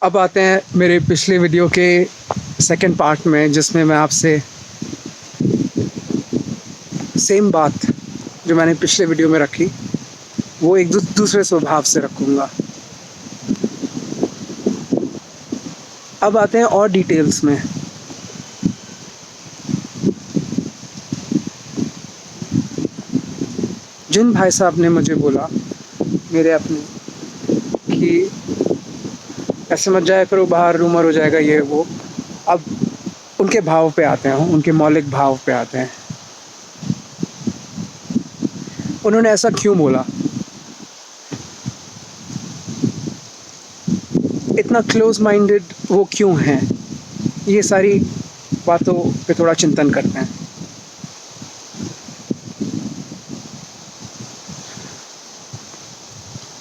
अब आते हैं मेरे पिछले वीडियो के सेकंड पार्ट में, जिसमें मैं आपसे सेम बात जो मैंने पिछले वीडियो में रखी वो एक दूसरे स्वभाव से रखूँगा। अब आते हैं और डिटेल्स में। जिन भाई साहब ने मुझे बोला, मेरे अपने, कि ऐसे मत जाया करो बाहर, रूमर हो जाएगा ये वो, अब उनके भाव पे आते हैं, उनके मौलिक भाव पे आते हैं। उन्होंने ऐसा क्यों बोला? इतना क्लोज माइंडेड वो क्यों हैं? ये सारी बातों पे थोड़ा चिंतन करते हैं।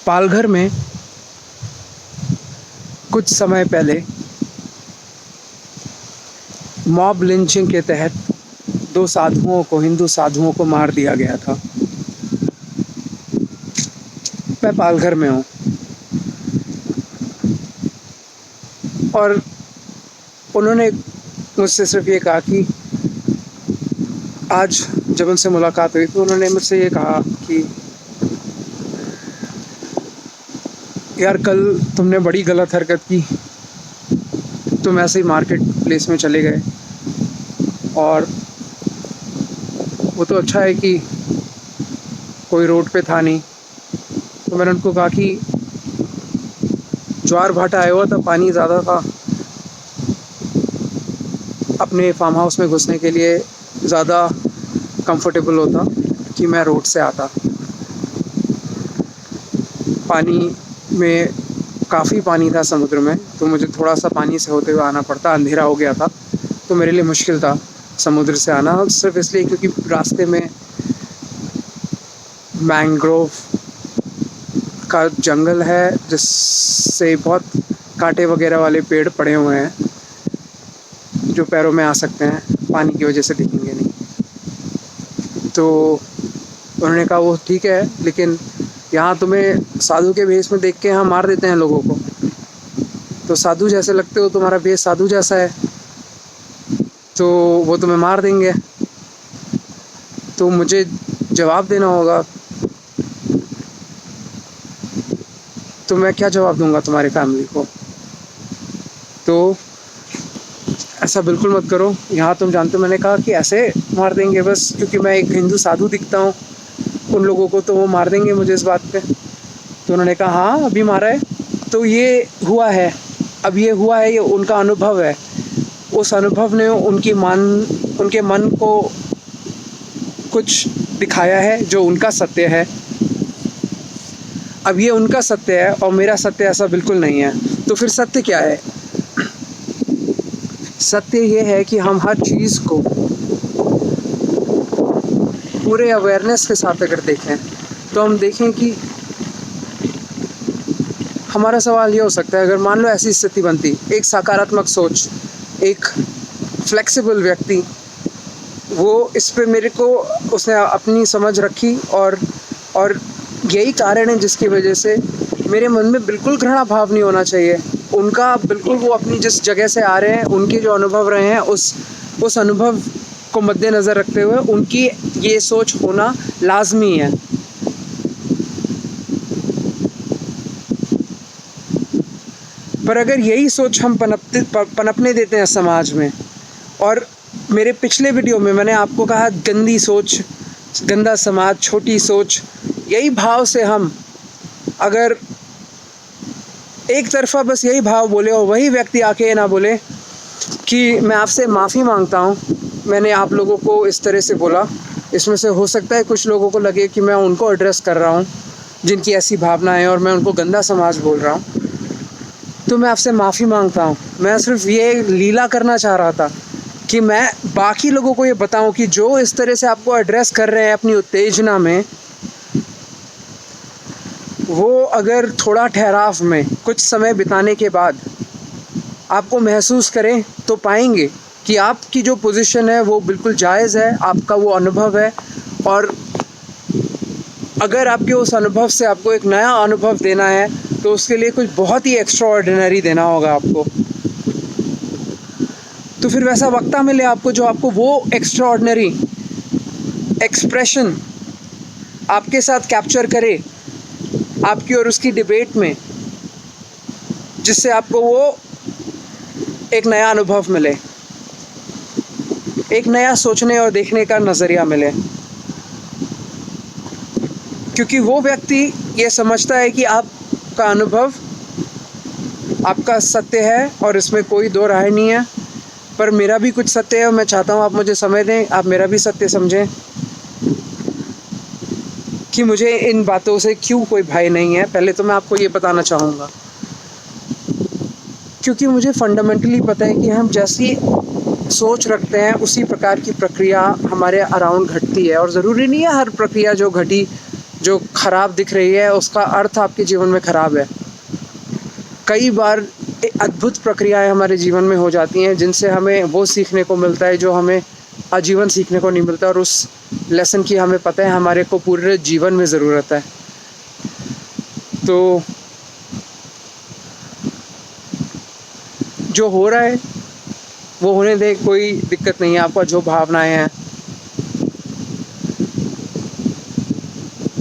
पालघर में कुछ समय पहले मॉब लिंचिंग के तहत 2 साधुओं को, हिंदू साधुओं को मार दिया गया था। मैं पालघर में हूँ और उन्होंने मुझसे सिर्फ ये कहा कि आज जब उनसे मुलाकात हुई तो उन्होंने मुझसे ये कहा कि यार, कल तुमने बड़ी गलत हरकत की। तुम ऐसे ही मार्केट प्लेस में चले गए, और वो तो अच्छा है कि कोई रोड पे था नहीं। तो मैंने उनको कहा कि ज्वार भाटा आया हुआ था, पानी ज़्यादा था, अपने फार्म हाउस में घुसने के लिए ज़्यादा कंफर्टेबल होता कि मैं रोड से आता। पानी में काफ़ी पानी था समुद्र में, तो मुझे थोड़ा सा पानी से होते हुए आना पड़ता। अंधेरा हो गया था तो मेरे लिए मुश्किल था समुद्र से आना, सिर्फ इसलिए क्योंकि रास्ते में मैंग्रोव का जंगल है, जिससे बहुत कांटे वगैरह वाले पेड़ पड़े हुए हैं जो पैरों में आ सकते हैं, पानी की वजह से दिखेंगे नहीं। तो उन्होंने कहा वो ठीक है, लेकिन यहाँ तुम्हें साधु के भेष में देख के यहाँ मार देते हैं लोगों को, तो साधु जैसे लगते हो, तुम्हारा भेष साधु जैसा है, तो वो तुम्हें मार देंगे। तो मुझे जवाब देना होगा। तो मैं क्या जवाब दूंगा तुम्हारी फैमिली को? तो ऐसा बिल्कुल मत करो, यहाँ तुम जानते हो। मैंने कहा कि ऐसे मार देंगे बस क्योंकि मैं एक हिंदू साधु दिखता हूँ उन लोगों को, तो वो मार देंगे मुझे इस बात पे। तो उन्होंने कहा हाँ, अभी मारा है तो ये हुआ है, अब ये हुआ है, ये उनका अनुभव है। उस अनुभव ने उनके मन को कुछ दिखाया है जो उनका सत्य है। अब ये उनका सत्य है और मेरा सत्य ऐसा बिल्कुल नहीं है। तो फिर सत्य क्या है? सत्य ये है कि हम हर चीज़ को पूरे अवेयरनेस के साथ अगर देखें तो हम देखें कि हमारा सवाल ये हो सकता है, अगर मान लो ऐसी स्थिति बनती, एक सकारात्मक सोच, एक फ्लेक्सिबल व्यक्ति, वो इस पे मेरे को उसने अपनी समझ रखी, और यही कारण है जिसकी वजह से मेरे मन में बिल्कुल घृणा भाव नहीं होना चाहिए। उनका बिल्कुल, वो अपनी जिस जगह से आ रहे हैं, उनके जो अनुभव रहे हैं, उस अनुभव को मद्देनज़र रखते हुए उनकी ये सोच होना लाजमी है। पर अगर यही सोच हम पनपने देते हैं समाज में, और मेरे पिछले वीडियो में मैंने आपको कहा गंदी सोच, गंदा समाज, छोटी सोच, यही भाव से हम अगर एक तरफा बस यही भाव बोले और वही व्यक्ति आके ये ना बोले कि मैं आपसे माफ़ी मांगता हूँ, मैंने आप लोगों को इस तरह से बोला। इसमें से हो सकता है कुछ लोगों को लगे कि मैं उनको एड्रेस कर रहा हूँ जिनकी ऐसी भावना है और मैं उनको गंदा समाज बोल रहा हूँ, तो मैं आपसे माफ़ी मांगता हूँ। मैं सिर्फ ये लीला करना चाह रहा था कि मैं बाकी लोगों को ये बताऊँ कि जो इस तरह से आपको एड्रेस कर रहे हैं अपनी उत्तेजना में, वो अगर थोड़ा ठहराव में कुछ समय बिताने के बाद आपको महसूस करें तो पाएंगे कि आपकी जो पोजीशन है वो बिल्कुल जायज़ है, आपका वो अनुभव है, और अगर आपके उस अनुभव से आपको एक नया अनुभव देना है तो उसके लिए कुछ बहुत ही एक्स्ट्रा ऑर्डिनरी देना होगा आपको। तो फिर वैसा वक्ता मिले आपको जो आपको वो एक्स्ट्रा ऑर्डिनरी एक्सप्रेशन आपके साथ कैप्चर करे आपकी और उसकी डिबेट में, जिससे आपको वो एक नया अनुभव मिले, एक नया सोचने और देखने का नज़रिया मिले। क्योंकि वो व्यक्ति ये समझता है कि आपका अनुभव आपका सत्य है और इसमें कोई दो राय नहीं है, पर मेरा भी कुछ सत्य है और मैं चाहता हूँ आप मुझे समय दें, आप मेरा भी सत्य समझें कि मुझे इन बातों से क्यों कोई भय नहीं है। पहले तो मैं आपको ये बताना चाहूँगा, क्योंकि मुझे फंडामेंटली पता है कि हम जैसी सोच रखते हैं उसी प्रकार की प्रक्रिया हमारे अराउंड घटती है। और ज़रूरी नहीं है हर प्रक्रिया जो घटी, जो ख़राब दिख रही है, उसका अर्थ आपके जीवन में ख़राब है। कई बार अद्भुत प्रक्रियाएं हमारे जीवन में हो जाती हैं जिनसे हमें वो सीखने को मिलता है जो हमें आजीवन सीखने को नहीं मिलता, और उस लेसन की हमें पता है हमारे को पूरे जीवन में ज़रूरत है। तो जो हो रहा है वो होने दें, कोई दिक्कत नहीं है। आपका जो भावनाएं हैं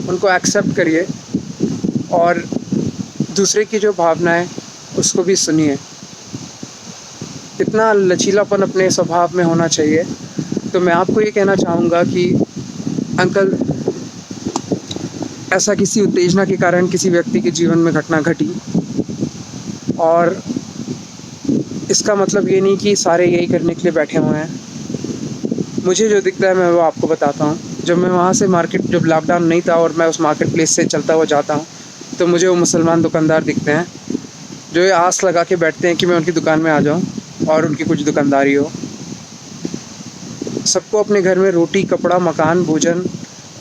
उनको एक्सेप्ट करिए और दूसरे की जो भावनाएं उसको भी सुनिए। इतना लचीलापन अपने स्वभाव में होना चाहिए। तो मैं आपको ये कहना चाहूँगा कि अंकल, ऐसा किसी उत्तेजना के कारण किसी व्यक्ति के जीवन में घटना घटी, और इसका मतलब ये नहीं कि सारे यही करने के लिए बैठे हुए हैं। मुझे जो दिखता है मैं वो आपको बताता हूँ। जब मैं वहाँ से मार्केट, जब लॉकडाउन नहीं था और मैं उस मार्केट प्लेस से चलता हुआ जाता हूँ, तो मुझे वो मुसलमान दुकानदार दिखते हैं जो ये आस लगा के बैठते हैं कि मैं उनकी दुकान में आ जाऊँ और उनकी कुछ दुकानदारी हो। सबको अपने घर में रोटी, कपड़ा, मकान, भोजन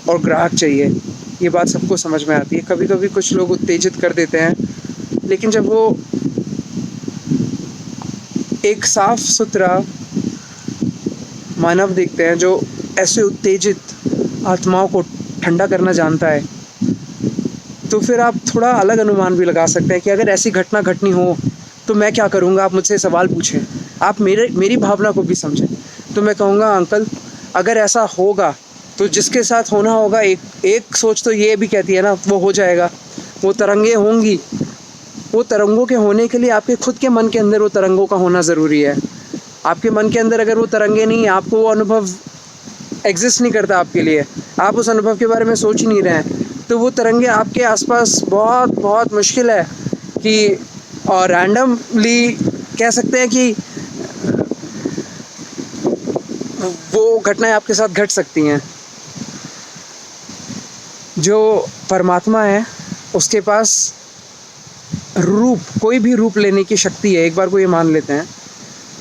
और ग्राहक चाहिए। ये बात सबको समझ में आती है। कभी कभी कुछ लोग उत्तेजित कर देते हैं, लेकिन जब वो एक साफ सुथरा मानव देखते हैं जो ऐसे उत्तेजित आत्माओं को ठंडा करना जानता है, तो फिर आप थोड़ा अलग अनुमान भी लगा सकते हैं कि अगर ऐसी घटना घटनी हो तो मैं क्या करूँगा। आप मुझसे सवाल पूछें, आप मेरी भावना को भी समझें। तो मैं कहूँगा अंकल, अगर ऐसा होगा तो जिसके साथ होना होगा, एक सोच तो ये भी कहती है ना, वो हो जाएगा। वो तरंगे होंगी, वो तरंगों के होने के लिए आपके खुद के मन के अंदर वो तरंगों का होना ज़रूरी है। आपके मन के अंदर अगर वो तरंगे नहीं, आपको वो अनुभव एग्जिस्ट नहीं करता आपके लिए, आप उस अनुभव के बारे में सोच ही नहीं रहे हैं, तो वो तरंगे आपके आसपास बहुत बहुत मुश्किल है कि, और रैंडमली कह सकते हैं कि वो घटनाएं आपके साथ घट सकती हैं। जो परमात्मा है उसके पास रूप, कोई भी रूप लेने की शक्ति है। एक बार को ये मान लेते हैं,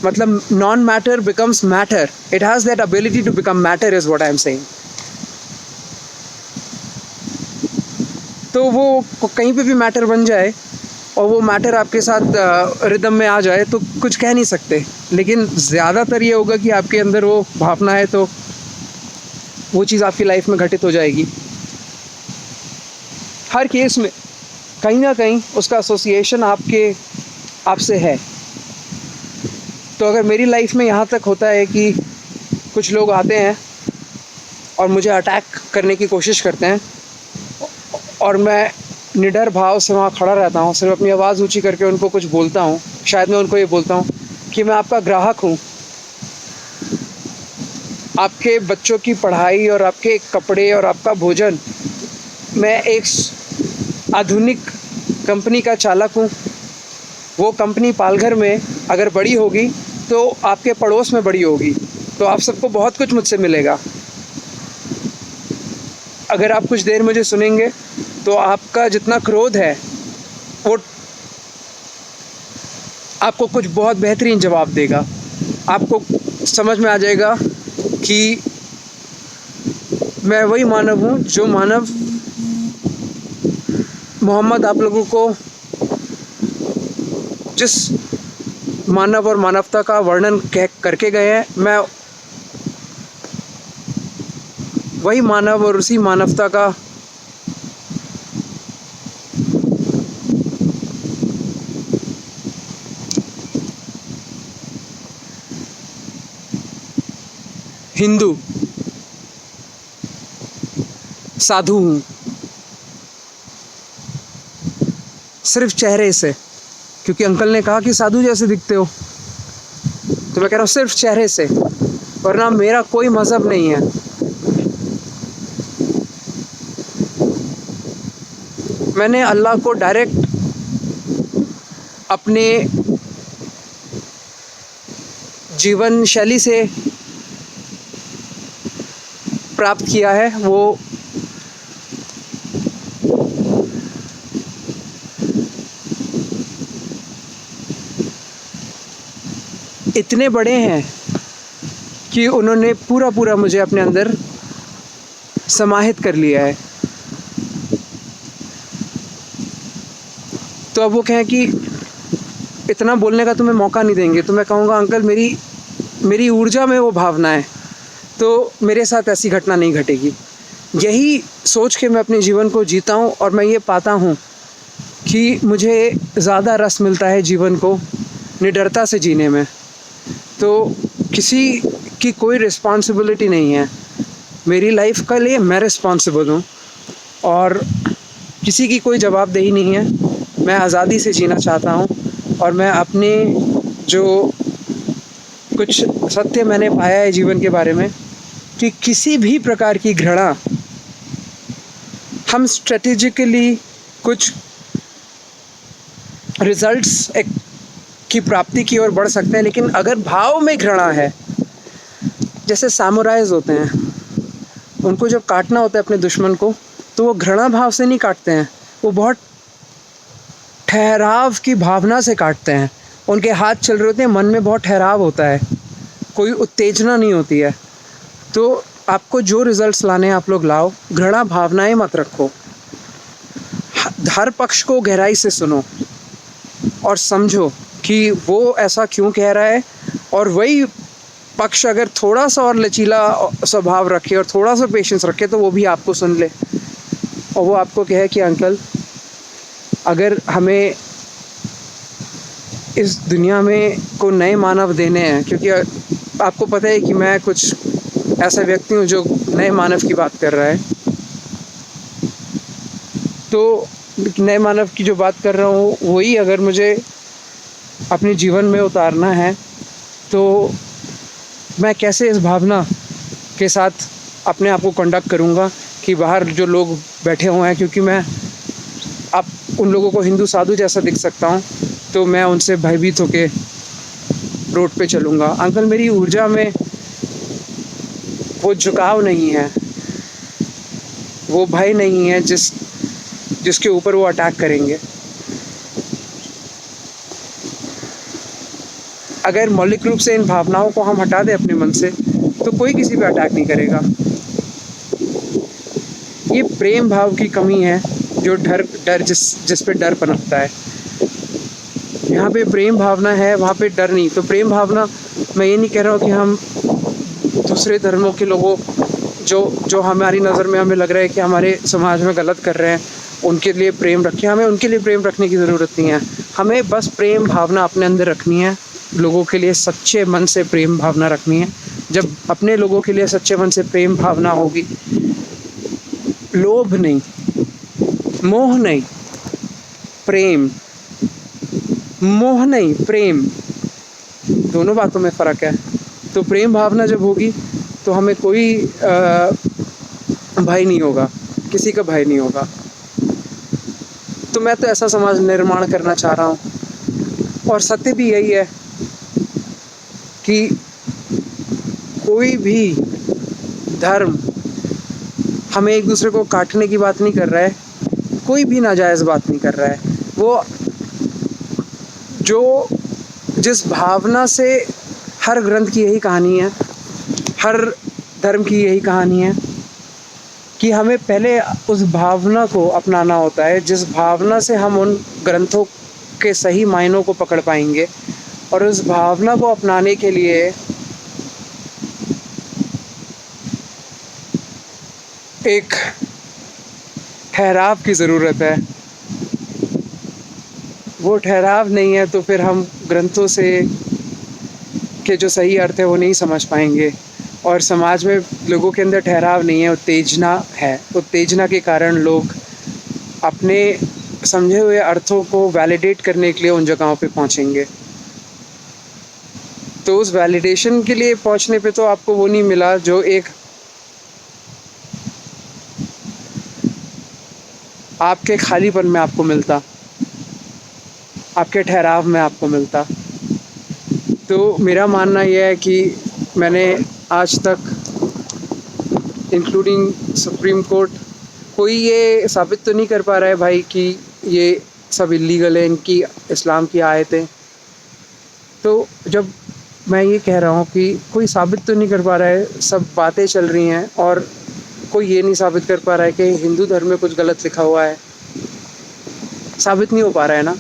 मतलब non matter becomes matter, it has that ability to become matter is what I am saying. तो वो कहीं पे भी मैटर बन जाए और वो मैटर आपके साथ रिदम में आ जाए तो कुछ कह नहीं सकते, लेकिन ज़्यादातर ये होगा कि आपके अंदर वो भावना है तो वो चीज़ आपकी लाइफ में घटित हो जाएगी। हर केस में कहीं ना कहीं उसका एसोसिएशन आपसे है। तो अगर मेरी लाइफ में यहाँ तक होता है कि कुछ लोग आते हैं और मुझे अटैक करने की कोशिश करते हैं और मैं निडर भाव से वहाँ खड़ा रहता हूँ, सिर्फ अपनी आवाज़ ऊंची करके उनको कुछ बोलता हूँ, शायद मैं उनको ये बोलता हूँ कि मैं आपका ग्राहक हूँ, आपके बच्चों की पढ़ाई और आपके कपड़े और आपका भोजन, मैं एक आधुनिक कंपनी का चालक हूँ। वो कंपनी पालघर में अगर बड़ी होगी तो आपके पड़ोस में बड़ी होगी, तो आप सबको बहुत कुछ मुझसे मिलेगा। अगर आप कुछ देर मुझे सुनेंगे तो आपका जितना क्रोध है वो आपको कुछ बहुत बेहतरीन जवाब देगा। आपको समझ में आ जाएगा कि मैं वही मानव हूँ जो मानव मोहम्मद आप लोगों को जिस मानव और मानवता का वर्णन करके गए हैं, मैं वही मानव और उसी मानवता का हिंदू, साधु हूँ, सिर्फ चेहरे से, क्योंकि अंकल ने कहा कि साधु जैसे दिखते हो, तो मैं कह रहा हूँ सिर्फ चेहरे से, वरना मेरा कोई मज़हब नहीं है। मैंने अल्लाह को डायरेक्ट अपने जीवन शैली से प्राप्त किया है। वो इतने बड़े हैं कि उन्होंने पूरा पूरा मुझे अपने अंदर समाहित कर लिया है। तो अब वो कहें कि इतना बोलने का तुम्हें मौका नहीं देंगे, तो मैं कहूँगा अंकल मेरी ऊर्जा में वो भावना है, तो मेरे साथ ऐसी घटना नहीं घटेगी। यही सोच के मैं अपने जीवन को जीता हूँ और मैं ये पाता हूँ कि मुझे ज़्यादा रस मिलता है जीवन को निडरता से जीने में। तो किसी की कोई रिस्पॉन्सिबिलिटी नहीं है, मेरी लाइफ के लिए मैं रिस्पॉन्सिबल हूँ और किसी की कोई जवाबदेही नहीं है। मैं आज़ादी से जीना चाहता हूँ और मैं अपने जो कुछ सत्य मैंने पाया है जीवन के बारे में कि किसी भी प्रकार की घृणा, हम स्ट्रेटेजिकली कुछ रिजल्ट्स की प्राप्ति की ओर बढ़ सकते हैं, लेकिन अगर भाव में घृणा है, जैसे सामुराइज होते हैं, उनको जब काटना होता है अपने दुश्मन को, तो वो घृणा भाव से नहीं काटते हैं, वो बहुत ठहराव की भावना से काटते हैं। उनके हाथ चल रहे होते हैं, मन में बहुत ठहराव होता है, कोई उत्तेजना नहीं होती है। तो आपको जो रिजल्ट्स लाने हैं आप लोग लाओ, घृणा भावनाएं मत रखो। हर पक्ष को गहराई से सुनो और समझो कि वो ऐसा क्यों कह रहा है, और वही पक्ष अगर थोड़ा सा और लचीला स्वभाव रखे और थोड़ा सा पेशेंस रखे तो वो भी आपको सुन ले और वो आपको कहे कि अंकल अगर हमें इस दुनिया में को नए मानव देने हैं, क्योंकि आपको पता है कि मैं कुछ ऐसा व्यक्ति हूँ जो नए मानव की बात कर रहा है, तो नए मानव की जो बात कर रहा हूँ वही अगर मुझे अपने जीवन में उतारना है तो मैं कैसे इस भावना के साथ अपने आप को कंडक्ट करूँगा कि बाहर जो लोग बैठे हुए हैं, क्योंकि मैं आप उन लोगों को हिंदू साधु जैसा दिख सकता हूँ, तो मैं उनसे भयभीत होके रोड पे चलूँगा। अंकल मेरी ऊर्जा में वो झुकाव नहीं है, वो भय नहीं है जिसके ऊपर वो अटैक करेंगे। अगर मौलिक रूप से इन भावनाओं को हम हटा दें अपने मन से तो कोई किसी पे अटैक नहीं करेगा। ये प्रेम भाव की कमी है जो डर जिस पे डर पनपता है। यहाँ पे प्रेम भावना है, वहाँ पे डर नहीं। तो प्रेम भावना, मैं ये नहीं कह रहा हूँ कि हम दूसरे धर्मों के लोगों जो हमारी नज़र में हमें लग रहा है कि हमारे समाज में गलत कर रहे हैं, उनके लिए प्रेम रखें। हमें उनके लिए प्रेम रखने की ज़रूरत नहीं है, हमें बस प्रेम भावना अपने अंदर रखनी है। लोगों के लिए सच्चे मन से प्रेम भावना रखनी है। जब अपने लोगों के लिए सच्चे मन से प्रेम भावना होगी, लोभ नहीं, मोह नहीं, प्रेम, मोह नहीं प्रेम, दोनों बातों में फ़र्क है। तो प्रेम भावना जब होगी तो हमें कोई भय नहीं होगा, किसी का भय नहीं होगा। तो मैं तो ऐसा समाज निर्माण करना चाह रहा हूँ और सत्य भी यही है कि कोई भी धर्म हमें एक दूसरे को काटने की बात नहीं कर रहा है, कोई भी नाजायज़ बात नहीं कर रहा है। वो जो जिस भावना से, हर ग्रंथ की यही कहानी है, हर धर्म की यही कहानी है कि हमें पहले उस भावना को अपनाना होता है जिस भावना से हम उन ग्रंथों के सही मायनों को पकड़ पाएंगे। और उस भावना को अपनाने के लिए एक ठहराव की ज़रूरत है। वो ठहराव नहीं है तो फिर हम ग्रंथों से के जो सही अर्थ है वो नहीं समझ पाएंगे। और समाज में लोगों के अंदर ठहराव नहीं है, उत्तेजना है। उत्तेजना के कारण लोग अपने समझे हुए अर्थों को वैलिडेट करने के लिए उन जगहों पे पहुंचेंगे। तो उस वैलिडेशन के लिए पहुंचने पे तो आपको वो नहीं मिला जो एक आपके खालीपन में आपको मिलता, आपके ठहराव में आपको मिलता। तो मेरा मानना यह है कि मैंने आज तक इंक्लूडिंग सुप्रीम कोर्ट कोई ये साबित तो नहीं कर पा रहा है भाई कि ये सब इलीगल है, इनकी इस्लाम की आयतें। तो जब मैं ये कह रहा हूँ कि कोई साबित तो नहीं कर पा रहा है, सब बातें चल रही हैं और कोई ये नहीं साबित कर पा रहा है कि हिंदू धर्म में कुछ गलत लिखा हुआ है, साबित नहीं हो पा रहा है ना।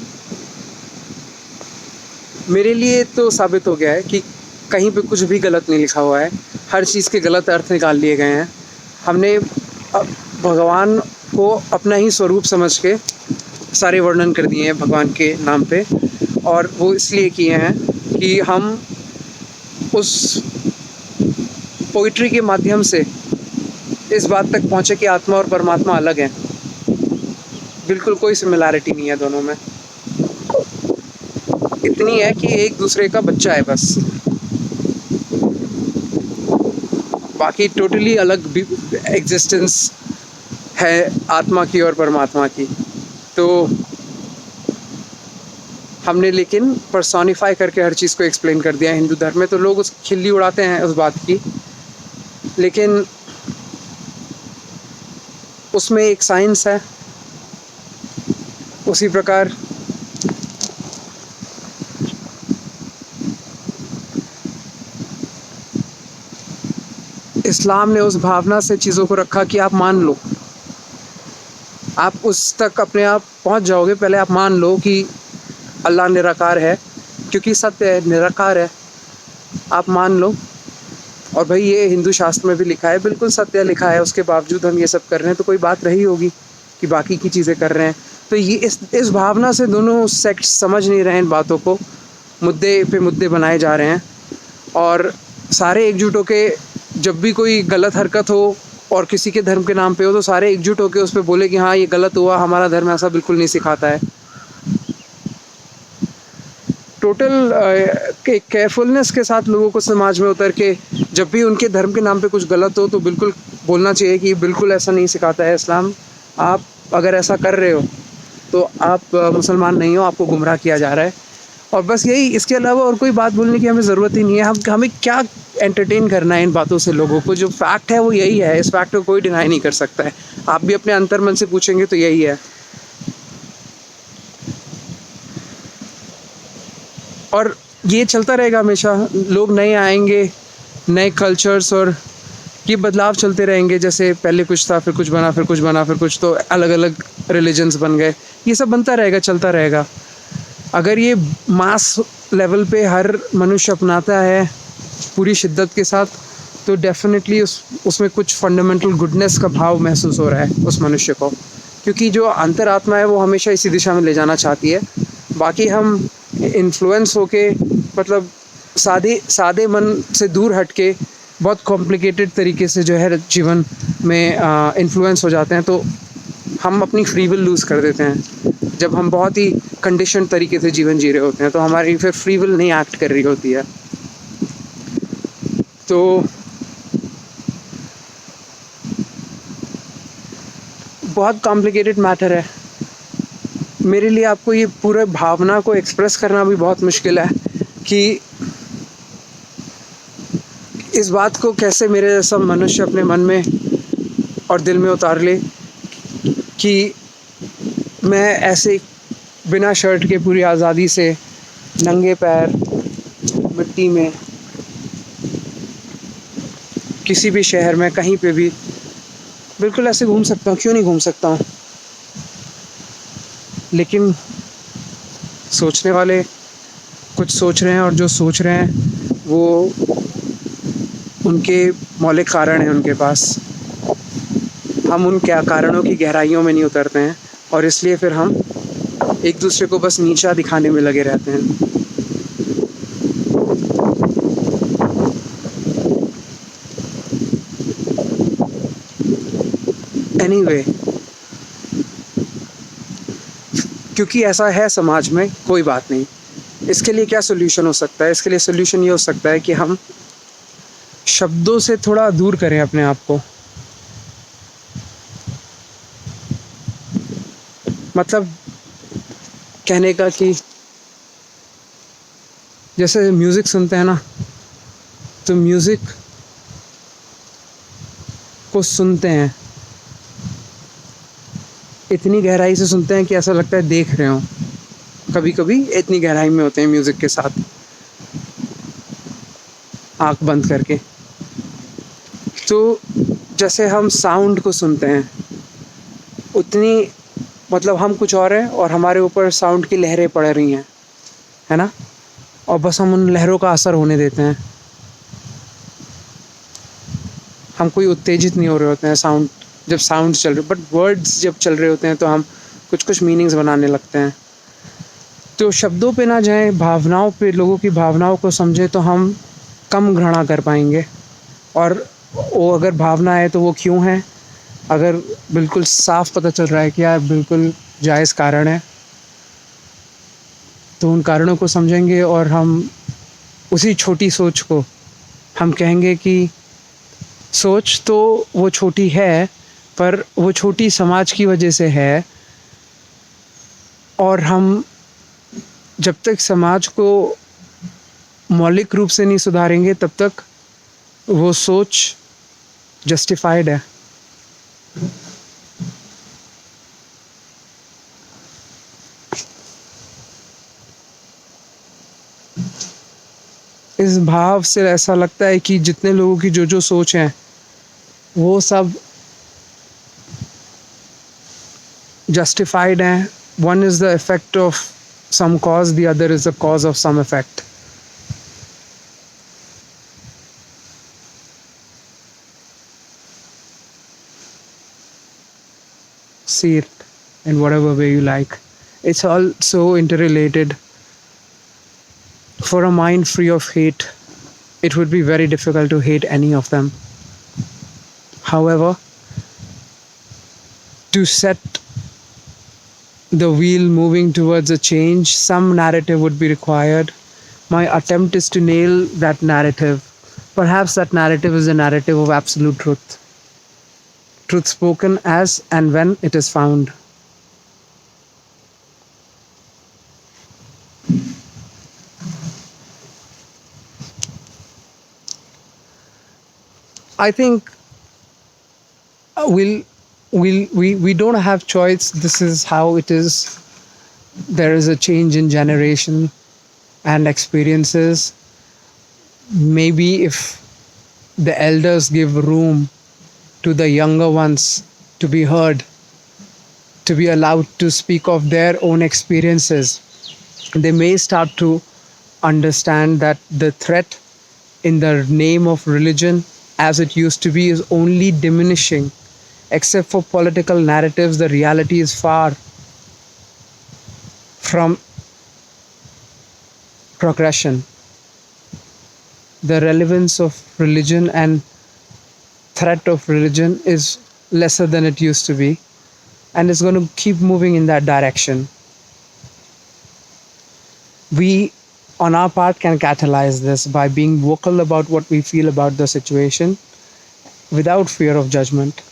मेरे लिए तो साबित हो गया है कि कहीं पे कुछ भी गलत नहीं लिखा हुआ है, हर चीज़ के गलत अर्थ निकाल लिए गए हैं। हमने भगवान को अपना ही स्वरूप समझ के सारे वर्णन कर दिए हैं भगवान के नाम पे, और वो इसलिए किए हैं कि हम उस पोइट्री के माध्यम से इस बात तक पहुँचे कि आत्मा और परमात्मा अलग हैं। बिल्कुल कोई सिमिलैरिटी नहीं है दोनों में, इतनी है कि एक दूसरे का बच्चा है बस, बाकी टोटली अलग एग्जिस्टेंस है आत्मा की और परमात्मा की। तो हमने लेकिन पर्सोनिफाई करके हर चीज़ को एक्सप्लेन कर दिया है हिंदू धर्म में। तो लोग उस खिल्ली उड़ाते हैं उस बात की, लेकिन उसमें एक साइंस है। उसी प्रकार इस्लाम ने उस भावना से चीज़ों को रखा कि आप मान लो, आप उस तक अपने आप पहुंच जाओगे। पहले आप मान लो कि अल्लाह निराकार है, क्योंकि सत्य है, निराकार है, आप मान लो। और भाई ये हिंदू शास्त्र में भी लिखा है, बिल्कुल सत्य लिखा है, उसके बावजूद हम ये सब कर रहे हैं तो कोई बात रही होगी कि बाकी की चीज़ें कर रहे हैं। तो ये इस भावना से दोनों सेक्ट्स समझ नहीं रहे हैं इन बातों को, मुद्दे पे मुद्दे बनाए जा रहे हैं। और सारे एकजुट होके जब भी कोई गलत हरकत हो और किसी के धर्म के नाम पे हो तो सारे एकजुट होके उस पर बोले कि हाँ ये गलत हुआ, हमारा धर्म ऐसा बिल्कुल नहीं सिखाता है। टोटल एक केयरफुलनेस के साथ लोगों को समाज में उतर के जब भी उनके धर्म के नाम पे कुछ गलत हो तो बिल्कुल बोलना चाहिए कि बिल्कुल ऐसा नहीं सिखाता है इस्लाम, आप अगर ऐसा कर रहे हो तो आप मुसलमान नहीं हो, आपको गुमराह किया जा रहा है। और बस यही, इसके अलावा और कोई बात बोलने की हमें ज़रूरत ही नहीं है। हमें क्या एंटरटेन करना है इन बातों से लोगों को, जो फैक्ट है वो यही है, इस फैक्ट को कोई डिनाई नहीं कर सकता है। आप भी अपने अंतर्मन से पूछेंगे तो यही है। और ये चलता रहेगा हमेशा, लोग नए आएंगे, नए कल्चर्स और ये बदलाव चलते रहेंगे। जैसे पहले कुछ था, फिर कुछ बना, फिर कुछ बना, फिर कुछ, तो अलग अलग रिलीजन्स बन गए। ये सब बनता रहेगा, चलता रहेगा। अगर ये मास लेवल पे हर मनुष्य अपनाता है पूरी शिद्दत के साथ तो डेफिनेटली उसमें कुछ फंडामेंटल गुडनेस का भाव महसूस हो रहा है उस मनुष्य को, क्योंकि जो अंतरात्मा है वो हमेशा इसी दिशा में ले जाना चाहती है। बाकी हम इन्फ्लुएंस होके, मतलब सादे मन से दूर हट के बहुत कॉम्प्लिकेटेड तरीके से जो है जीवन में इन्फ्लुएंस हो जाते हैं, तो हम अपनी फ्री विल लूज़ कर देते हैं। जब हम बहुत ही कंडीशन तरीके से जीवन जी रहे होते हैं तो हमारी फिर फ्री विल नहीं एक्ट कर रही होती है। तो बहुत कॉम्प्लिकेटेड मैटर है। मेरे लिए आपको ये पूरे भावना को एक्सप्रेस करना भी बहुत मुश्किल है कि इस बात को कैसे मेरे जैसा मनुष्य अपने मन में और दिल में उतार ले कि मैं ऐसे बिना शर्ट के पूरी आज़ादी से नंगे पैर मिट्टी में किसी भी शहर में कहीं पे भी बिल्कुल ऐसे घूम सकता हूँ। क्यों नहीं घूम सकता हूँ? लेकिन सोचने वाले कुछ सोच रहे हैं, और जो सोच रहे हैं वो उनके मौलिक कारण हैं उनके पास। हम उन क्या कारणों की गहराइयों में नहीं उतरते हैं और इसलिए फिर हम एक दूसरे को बस नीचा दिखाने में लगे रहते हैं। एनीवे, क्योंकि ऐसा है समाज में, कोई बात नहीं। इसके लिए क्या सोल्यूशन हो सकता है? इसके लिए सोल्यूशन ये हो सकता है कि हम शब्दों से थोड़ा दूर करें अपने आप को। मतलब कहने का कि जैसे म्यूज़िक सुनते हैं ना, तो म्यूज़िक को सुनते हैं, इतनी गहराई से सुनते हैं कि ऐसा लगता है देख रहे हो। कभी कभी इतनी गहराई में होते हैं म्यूज़िक के साथ, आँख बंद करके। तो जैसे हम साउंड को सुनते हैं, उतनी मतलब हम कुछ और हैं और हमारे ऊपर साउंड की लहरें पड़ रही हैं, है ना? और बस हम उन लहरों का असर होने देते हैं। हम कोई उत्तेजित नहीं हो रहे होते हैं साउंड, जब साउंड चल रहे, बट वर्ड्स जब चल रहे होते हैं तो हम कुछ कुछ मीनिंग्स बनाने लगते हैं। तो शब्दों पे ना जाएं, भावनाओं पे, लोगों की भावनाओं को समझें, तो हम कम घृणा कर पाएंगे। और वो अगर भावना है तो वो क्यों है, अगर बिल्कुल साफ पता चल रहा है कि यार बिल्कुल जायज़ कारण है, तो उन कारणों को समझेंगे। और हम उसी छोटी सोच को हम कहेंगे कि सोच तो वो छोटी है, पर वो छोटी समाज की वजह से है। और हम जब तक समाज को मौलिक रूप से नहीं सुधारेंगे, तब तक वो सोच जस्टिफाइड है। इस भाव से ऐसा लगता है कि जितने लोगों की जो जो सोच है, वो सब जस्टिफाइड हैं। One is the effect of some cause, the other is the cause of some effect. See it in whatever way you like. It's all so interrelated. For a mind free of hate, it would be very difficult to hate any of them. However, to set the wheel moving towards a change, some narrative would be required. My attempt is to nail that narrative. Perhaps that narrative is a narrative of absolute truth. Truth spoken as and when it is found. I think we don't have choice. This is how it is. There is a change in generation and experiences. Maybe if the elders give room to the younger ones to be heard, to be allowed to speak of their own experiences, they may start to understand that the threat in the name of religion as it used to be is only diminishing. Except for political narratives, the reality is far from progression. The relevance of religion and threat of religion is lesser than it used to be, and it's going to keep moving in that direction. We, on our part, can catalyze this by being vocal about what we feel about the situation without fear of judgment.